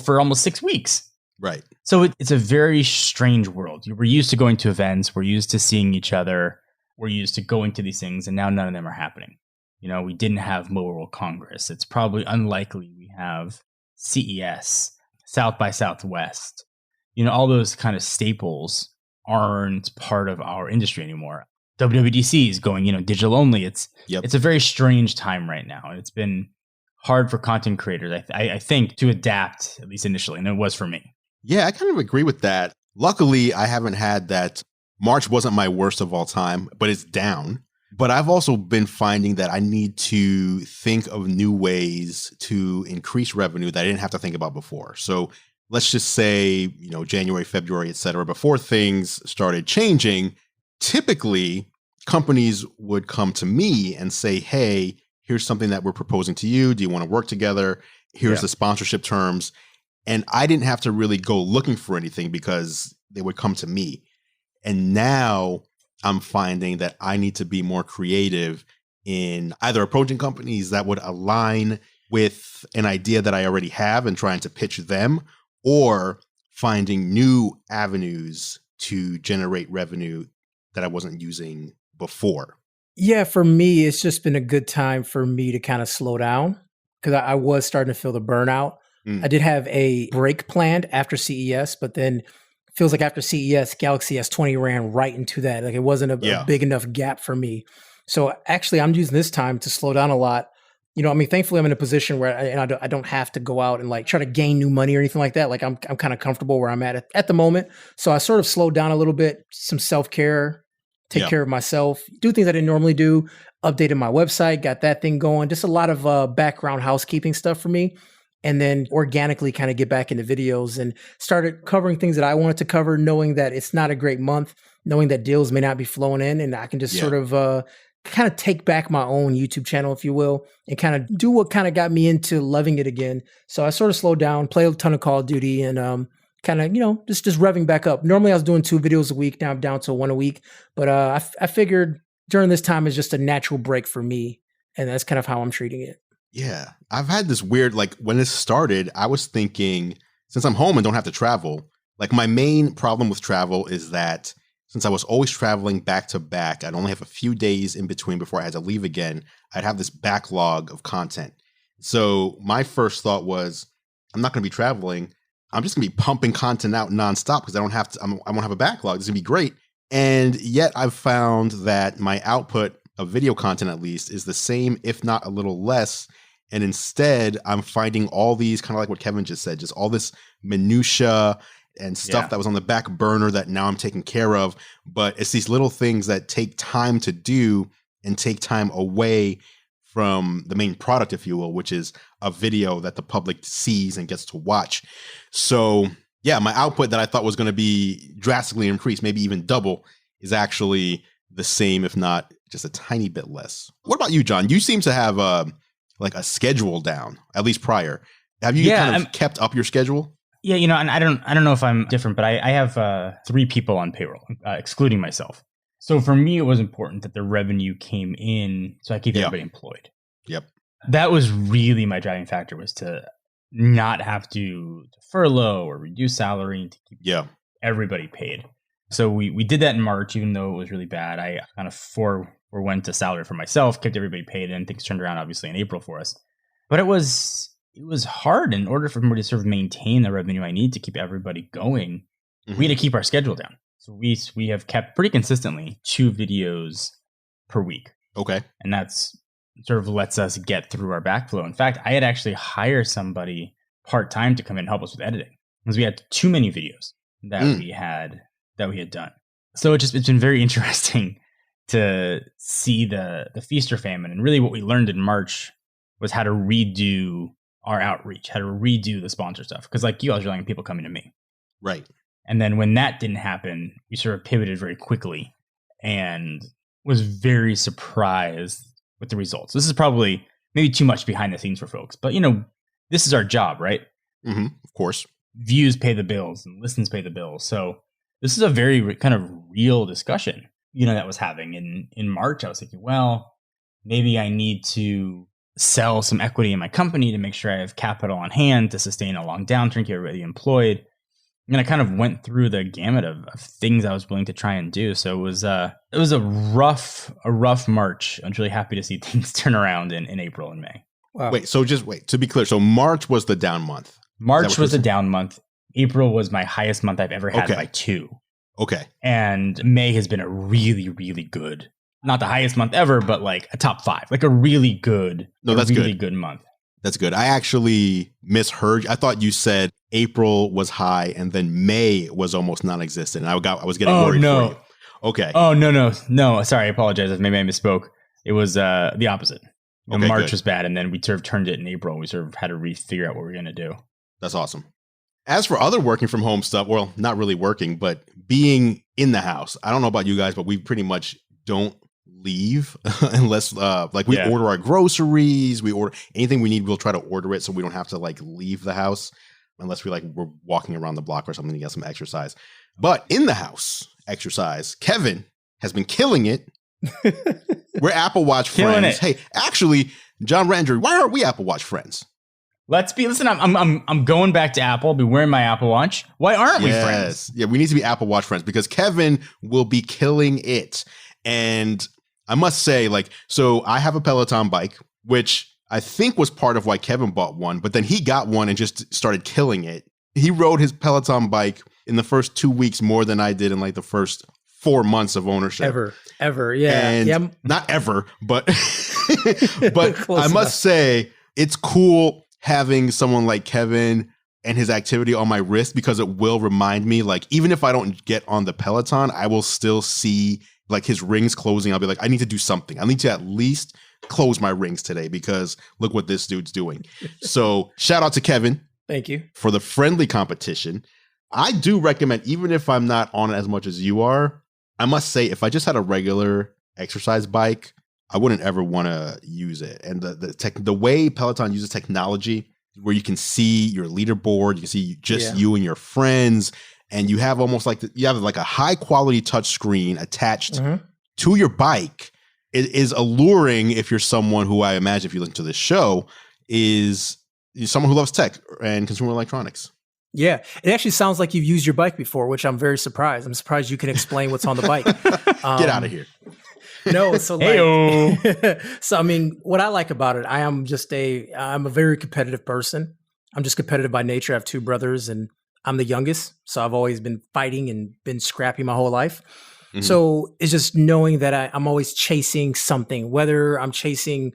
for almost 6 weeks. Right. So it's a very strange world. We're used to going to events. We're used to seeing each other. We're used to going to these things, and now none of them are happening. You know, we didn't have Mobile World Congress. It's probably unlikely we have CES, South by Southwest. You know, all those kind of staples aren't part of our industry anymore. WWDC is going, digital only. It's a very strange time right now. And it's been hard for content creators, I think, to adapt, at least initially. And it was for me. Yeah, I kind of agree with that. Luckily, I haven't had that. March wasn't my worst of all time, but it's down. But I've also been finding that I need to think of new ways to increase revenue that I didn't have to think about before. So let's just say, January, February, et cetera, before things started changing, typically companies would come to me and say, hey, here's something that we're proposing to you. Do you want to work together? Here's the sponsorship terms. And I didn't have to really go looking for anything because they would come to me. And now I'm finding that I need to be more creative in either approaching companies that would align with an idea that I already have and trying to pitch them, or finding new avenues to generate revenue that I wasn't using before. Yeah, for me, it's just been a good time for me to kind of slow down because I was starting to feel the burnout. I did have a break planned after CES, but then feels like after CES, Galaxy S20 ran right into that. Like it wasn't a big enough gap for me. So actually, I'm using this time to slow down a lot. Thankfully, I'm in a position where I don't have to go out and like try to gain new money or anything like that. Like I'm kind of comfortable where I'm at the moment. So I sort of slowed down a little bit, some self-care, take care of myself, do things I didn't normally do, updated my website, got that thing going, just a lot of background housekeeping stuff for me. And then organically kind of get back into videos and started covering things that I wanted to cover, knowing that it's not a great month, knowing that deals may not be flowing in. And I can just sort of kind of take back my own YouTube channel, if you will, and kind of do what kind of got me into loving it again. So I sort of slowed down, played a ton of Call of Duty and kind of, just revving back up. Normally I was doing 2 videos a week. Now I'm down to 1 a week. But I figured during this time is just a natural break for me. And that's kind of how I'm treating it. Yeah, I've had this weird, like when this started, I was thinking, since I'm home and don't have to travel, like my main problem with travel is that since I was always traveling back to back, I'd only have a few days in between before I had to leave again. I'd have this backlog of content. So my first thought was, I'm not going to be traveling. I'm just going to be pumping content out nonstop because I won't have a backlog. This is going to be great. And yet I've found that my output of video content, at least, is the same, if not a little less. And instead, I'm finding all these, kind of like what Kevin just said, just all this minutia and stuff that was on the back burner that now I'm taking care of. But it's these little things that take time to do and take time away from the main product, if you will, which is a video that the public sees and gets to watch. So yeah, my output that I thought was going to be drastically increased, maybe even double, is actually the same, if not just a tiny bit less. What about you, John? You seem to have like a schedule down, at least prior. Have you kind of kept up your schedule? Yeah, and I don't know if I'm different, but I have 3 people on payroll, excluding myself. So for me, it was important that the revenue came in so I keep everybody employed. Yep. That was really my driving factor, was to not have to furlough or reduce salary and to keep everybody paid. So we did that in March, even though it was really bad. I kind of forewent to salary for myself, kept everybody paid, and things turned around obviously in April for us. But it was hard. In order for me to sort of maintain the revenue I need to keep everybody going, we had to keep our schedule down. So we have kept pretty consistently 2 videos per week. Okay. And that's sort of lets us get through our backflow. In fact, I had actually hired somebody part-time to come in and help us with editing because we had too many videos that we had done. So it's been very interesting to see the feast or famine. And really what we learned in March was how to redo our outreach, how to redo the sponsor stuff. Because like you, I was relying on people coming to me. Right. And then when that didn't happen, we sort of pivoted very quickly and was very surprised with the results. This is probably maybe too much behind the scenes for folks, but this is our job, right? Of course. Views pay the bills and listens pay the bills. So this is a very kind of real discussion, that was having in March. I was thinking, well, maybe I need to sell some equity in my company to make sure I have capital on hand to sustain a long downturn, keep everybody employed. And I kind of went through the gamut of things I was willing to try and do. So it was a rough March. I'm really happy to see things turn around in April and May. Wow. Wait, to be clear. So March was the down month. March was the down month. April was my highest month I've ever had by 2. Okay. And May has been a really, really good, not the highest month ever, but like a top 5, like a really good, good month. That's good. I actually misheard. I thought you said April was high and then May was almost non-existent. And I was getting worried for you. Okay. Oh, no. Sorry. I apologize if maybe I misspoke. It was the opposite. March was bad. And then we sort of turned it in April. We sort of had to figure out what we were going to do. That's awesome. As for other working from home stuff, well, not really working, but being in the house. I don't know about you guys, but we pretty much don't leave unless we order our groceries, we order anything we need, we'll try to order it so we don't have to leave the house unless we're walking around the block or something to get some exercise. But in the house exercise, Kevin has been killing it. We're Apple Watch friends. Hey, actually, John Ranger, why aren't we Apple Watch friends? Listen, I'm going back to Apple. I'll be wearing my Apple Watch. Why aren't we friends? Yeah, we need to be Apple Watch friends because Kevin will be killing it. And I must say, so I have a Peloton bike, which I think was part of why Kevin bought one, but then he got one and just started killing it. He rode his Peloton bike in the first 2 weeks more than I did in the first 4 months of ownership. Ever. Yeah. And not ever, but I must say it's cool having someone like Kevin and his activity on my wrist because it will remind me, even if I don't get on the Peloton, I will still see his rings closing. I'll be I need to do something. I need to at least close my rings today because look what this dude's doing. So shout out to Kevin. Thank you. For the friendly competition. I do recommend, even if I'm not on it as much as you are, I must say, if I just had a regular exercise bike, I wouldn't ever want to use it. And the way Peloton uses technology, where you can see your leaderboard, you can see you and your friends, and you have almost you have a high quality touch screen attached to your bike. It is alluring if you're someone who, I imagine if you listen to this show, is someone who loves tech and consumer electronics. Yeah, it actually sounds like you've used your bike before, which I'm very surprised. I'm surprised you can explain what's on the bike. Get out of here. No, so so I mean, what I like about it, I'm a very competitive person. I'm just competitive by nature. I have 2 brothers and I'm the youngest. So I've always been fighting and been scrappy my whole life. Mm-hmm. So it's just knowing that I'm always chasing something, whether I'm chasing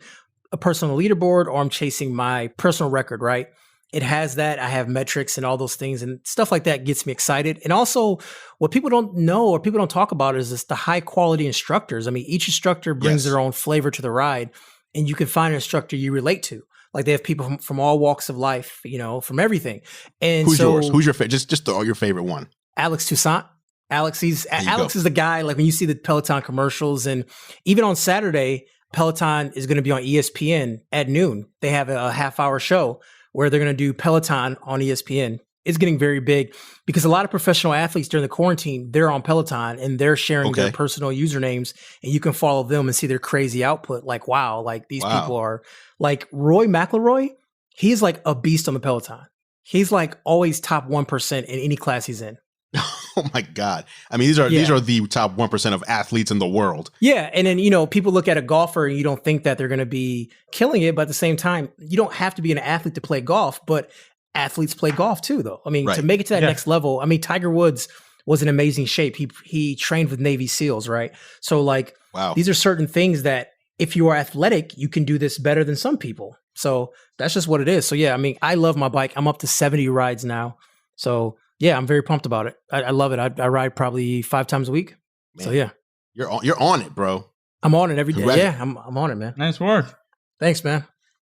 a personal leaderboard or I'm chasing my personal record, right? It has that. I have metrics and all those things and stuff like that gets me excited. And also what people don't know or people don't talk about is just the high quality instructors. I mean, each instructor brings their own flavor to the ride and you can find an instructor you relate to. They have people from all walks of life, from everything. And who's yours? Who's your favorite? Just throw your favorite one. Alex Toussaint. Alex is the guy, when you see the Peloton commercials and even on Saturday, Peloton is going to be on ESPN at noon. They have a half-hour show where they're going to do Peloton on ESPN. It's getting very big because a lot of professional athletes during the quarantine, they're on Peloton and they're sharing their personal usernames, and you can follow them and see their crazy output. Like, wow, like these people are like Roy McIlroy. He's like a beast on the Peloton. He's like always top 1% in any class he's in. Oh my God. I mean, these are the top 1% of athletes in the world. Yeah. And then, you know, people look at a golfer and you don't think that they're going to be killing it. But at the same time, you don't have to be an athlete to play golf, but athletes play golf too, though. I mean, to make it to that next level, I mean, Tiger Woods was in amazing shape. He trained with Navy SEALs, right? So like, these are certain things that if you are athletic, you can do this better than some people. So that's just what it is. So yeah, I mean, I love my bike. I'm up to 70 rides now. So yeah, I'm very pumped about it. I love it. I ride probably 5 times a week. Man, so yeah, you're on it, bro. I'm on it every day. Yeah, I'm on it, man. Nice work. Thanks, man.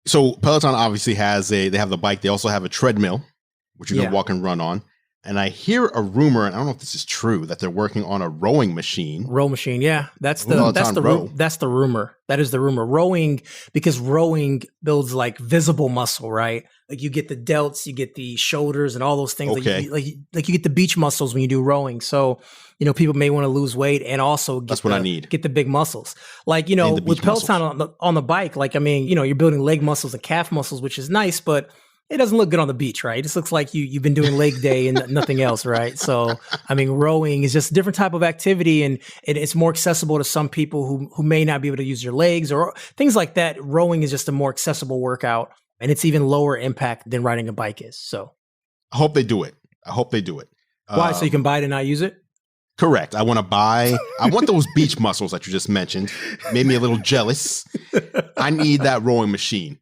So Peloton obviously they have the bike. They also have a treadmill, which you can walk and run on. And I hear a rumor, and I don't know if this is true, that they're working on a rowing machine. Row machine, yeah. That's the rumor. That is the rumor. Rowing, because rowing builds like visible muscle, right? Like you get the delts, you get the shoulders and all those things. Okay. Like you get the beach muscles when you do rowing. So, you know, people may want to lose weight and also get the big muscles. Like, you know, with Peloton on the bike, like, I mean, you know, you're building leg muscles and calf muscles, which is nice, but it doesn't look good on the beach, right? It just looks like you've been doing leg day and nothing else, right? So, I mean, rowing is just a different type of activity, and it's more accessible to some people who may not be able to use their legs or things like that. Rowing is just a more accessible workout, and it's even lower impact than riding a bike is. So, I hope they do it. Why? So you can buy it and not use it? Correct. I want those beach muscles that you just mentioned. Made me a little jealous. I need that rowing machine.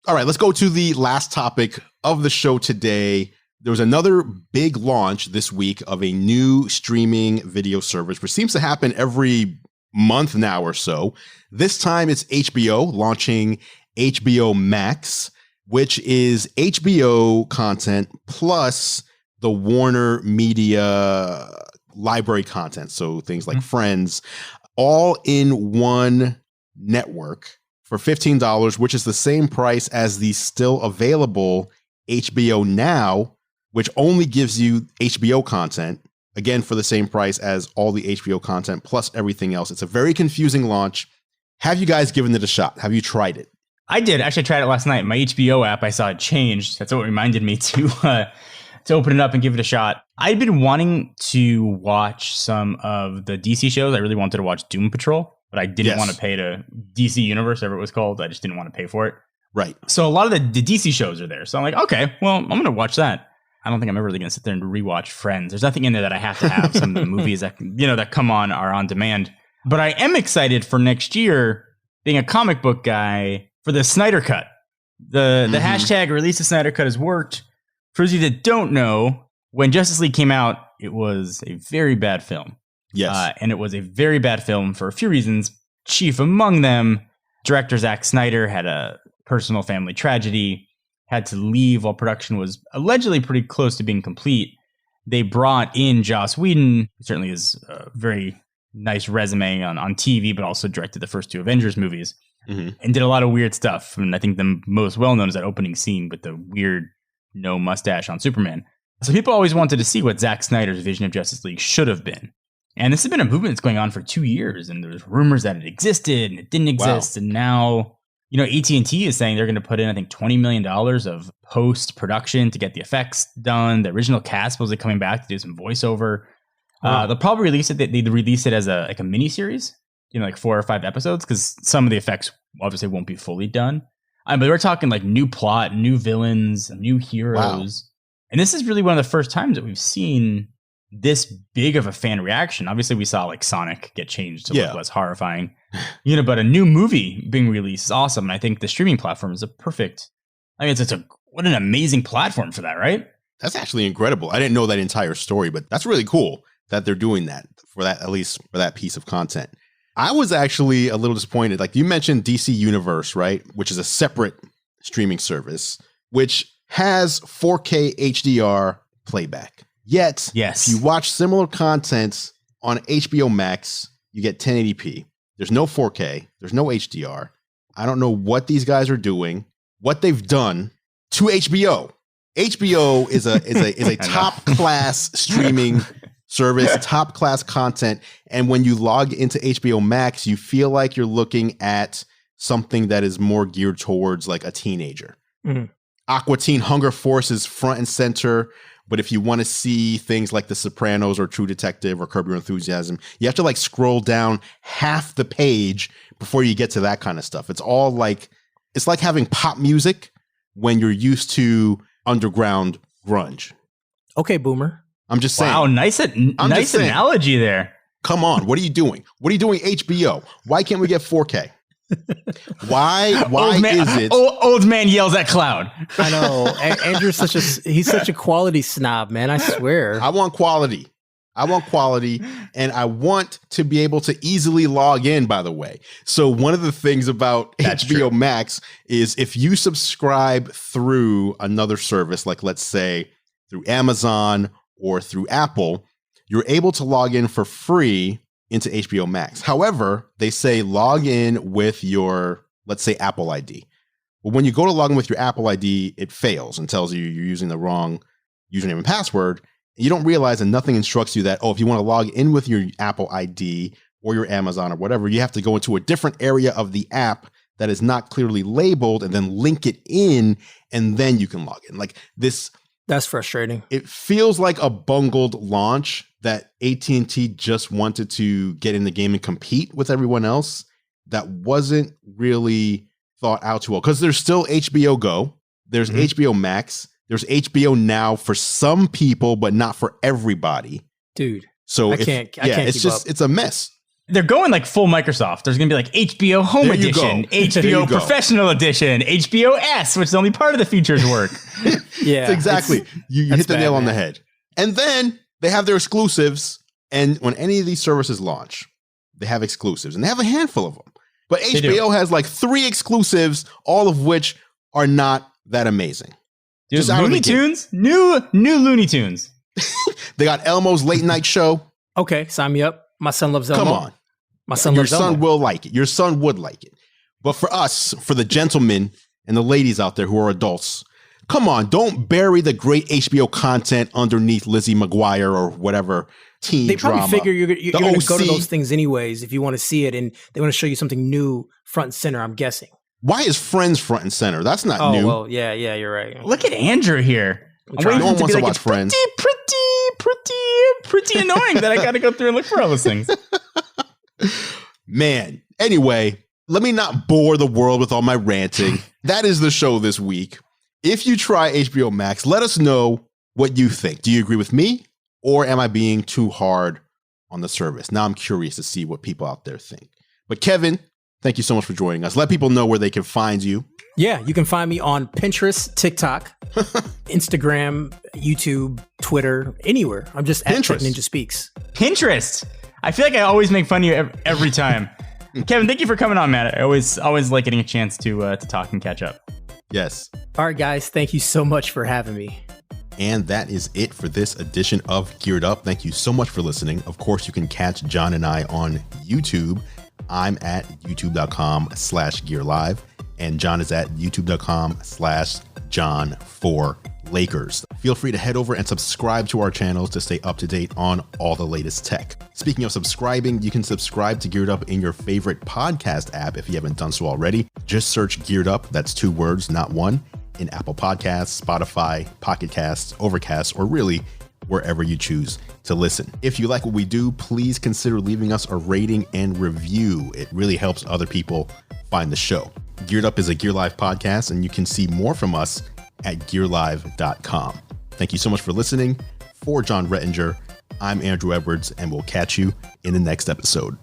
All right, let's go to the last topic of the show today. There was another big launch this week of a new streaming video service, which seems to happen every month now or so. This time it's HBO launching HBO Max, which is HBO content plus the Warner Media library content. So things like Friends, all in one network for $15, which is the same price as the still available HBO Now, which only gives you HBO content, again, for the same price as all the HBO content plus everything else. It's a very confusing launch. Have you guys given it a shot? Have you tried it? I did. Actually, I tried it last night. My HBO app, I saw it changed. That's what reminded me to open it up and give it a shot. I'd been wanting to watch some of the DC shows. I really wanted to watch Doom Patrol, but I didn't want to pay to DC Universe, whatever it was called. I just didn't want to pay for it. Right. So a lot of the DC shows are there. So I'm like, okay, well, I'm going to watch that. I don't think I'm ever really going to sit there and rewatch Friends. There's nothing in there that I have to have. Some of the movies that, that come on are on demand. But I am excited for next year, being a comic book guy, for the Snyder Cut. The hashtag release the Snyder Cut has worked. For those of you that don't know, when Justice League came out, it was a very bad film. Yes. And it was a very bad film for a few reasons. Chief among them, director Zack Snyder had a personal family tragedy, had to leave while production was allegedly pretty close to being complete. They brought in Joss Whedon, who certainly is a very nice resume on TV, but also directed the first 2 Avengers movies, and did a lot of weird stuff. And I think the most well-known is that opening scene with the weird no mustache on Superman. So people always wanted to see what Zack Snyder's vision of Justice League should have been. And this has been a movement that's going on for 2 years, and there's rumors that it existed and it didn't exist. And now, AT&T is saying they're going to put in, I think, $20 million of post-production to get the effects done. The original cast supposedly coming back to do some voiceover. They'll probably release it. They'd release it as a miniseries, like 4 or 5 episodes, because some of the effects obviously won't be fully done. But we're talking like new plot, new villains, new heroes. Wow. And this is really one of the first times that we've seen this big of a fan reaction. Obviously, we saw like Sonic get changed to look less horrifying, but a new movie being released is awesome. And I think the streaming platform is a perfect. I mean, what an amazing platform for that, right? That's actually incredible. I didn't know that entire story, but that's really cool that they're doing that, at least for that piece of content. I was actually a little disappointed. Like you mentioned DC Universe, right? Which is a separate streaming service, which has 4K HDR playback. Yet, if you watch similar content on HBO Max, you get 1080p. There's no 4K. There's no HDR. I don't know what these guys are doing, what they've done to HBO. HBO is a top class streaming service, top class content. And when you log into HBO Max, you feel like you're looking at something that is more geared towards like a teenager. Mm-hmm. Aqua Teen Hunger Force is front and center. But if you want to see things like The Sopranos or True Detective or Curb Your Enthusiasm, you have to like scroll down half the page before you get to that kind of stuff. It's all like, it's like having pop music when you're used to underground grunge. Okay, boomer. I'm just saying. Wow, nice analogy there. Come on, what are you doing? What are you doing, HBO? Why can't we get 4K? Why is it? Old man yells at cloud. I know. Andrew's he's such a quality snob, man. I swear. I want quality. And I want to be able to easily log in, by the way. So one of the things about HBO Max is if you subscribe through another service, like let's say through Amazon or through Apple, you're able to log in for free into HBO Max. However, they say log in with your, let's say, Apple ID. Well, when you go to log in with your Apple ID, it fails and tells you you're using the wrong username and password. You don't realize, and nothing instructs you that, if you want to log in with your Apple ID or your Amazon or whatever, you have to go into a different area of the app that is not clearly labeled and then link it in, and then you can log in. Like this. That's frustrating. It feels like a bungled launch that AT&T just wanted to get in the game and compete with everyone else. That wasn't really thought out too well, because there's still HBO Go, there's HBO Max, there's HBO Now for some people, but not for everybody. Dude, so I can't keep up. It's a mess. They're going like full Microsoft. There's going to be like HBO Home Edition, HBO Professional Edition, HBO S, which is only part of the features work. Yeah, exactly. You hit the nail on the head. And then they have their exclusives. And when any of these services launch, they have exclusives, and they have a handful of them. But HBO has like 3 exclusives, all of which are not that amazing. Dude, Looney Tunes, new Looney Tunes. They got Elmo's Late Night Show. Okay, sign me up. My son loves Elmo. Come on. My son loves Elmo. Your son will like it. Your son would like it. But for us, for the gentlemen and the ladies out there who are adults, come on, don't bury the great HBO content underneath Lizzie McGuire or whatever teen drama. They probably figure you're going to go to those things anyways if you want to see it, and they want to show you something new front and center, I'm guessing. Why is Friends front and center? That's not new. Oh, well, yeah, you're right. Look at Andrew here. No one wants to watch Friends. Pretty annoying that I got to go through and look for all those things. Man, anyway, let me not bore the world with all my ranting. That is the show this week. If you try HBO Max, let us know what you think. Do you agree with me, or am I being too hard on the service? Now I'm curious to see what people out there think. But Kevin, thank you so much for joining us. Let people know where they can find you. Yeah, you can find me on Pinterest, TikTok, Instagram, YouTube, Twitter, anywhere. I'm just at Ninja Speaks. Pinterest. I feel like I always make fun of you every time. Kevin, thank you for coming on, man. I always like getting a chance to talk and catch up. Yes. All right, guys. Thank you so much for having me. And that is it for this edition of Geared Up. Thank you so much for listening. Of course, you can catch John and I on YouTube. I'm at youtube.com/gearlive, and John is at youtube.com/John4Lakers. Feel free to head over and subscribe to our channels to stay up to date on all the latest tech. Speaking of subscribing, you can subscribe to Geared Up in your favorite podcast app if you haven't done so already. Just search Geared Up, that's 2 words, not one, in Apple Podcasts, Spotify, Pocket Casts, Overcast, or really wherever you choose to listen. If you like what we do, please consider leaving us a rating and review. It really helps other people find the show. Geared Up is a Gear Live podcast, and you can see more from us at gearlive.com. Thank you so much for listening. For John Rettinger, I'm Andrew Edwards, and we'll catch you in the next episode.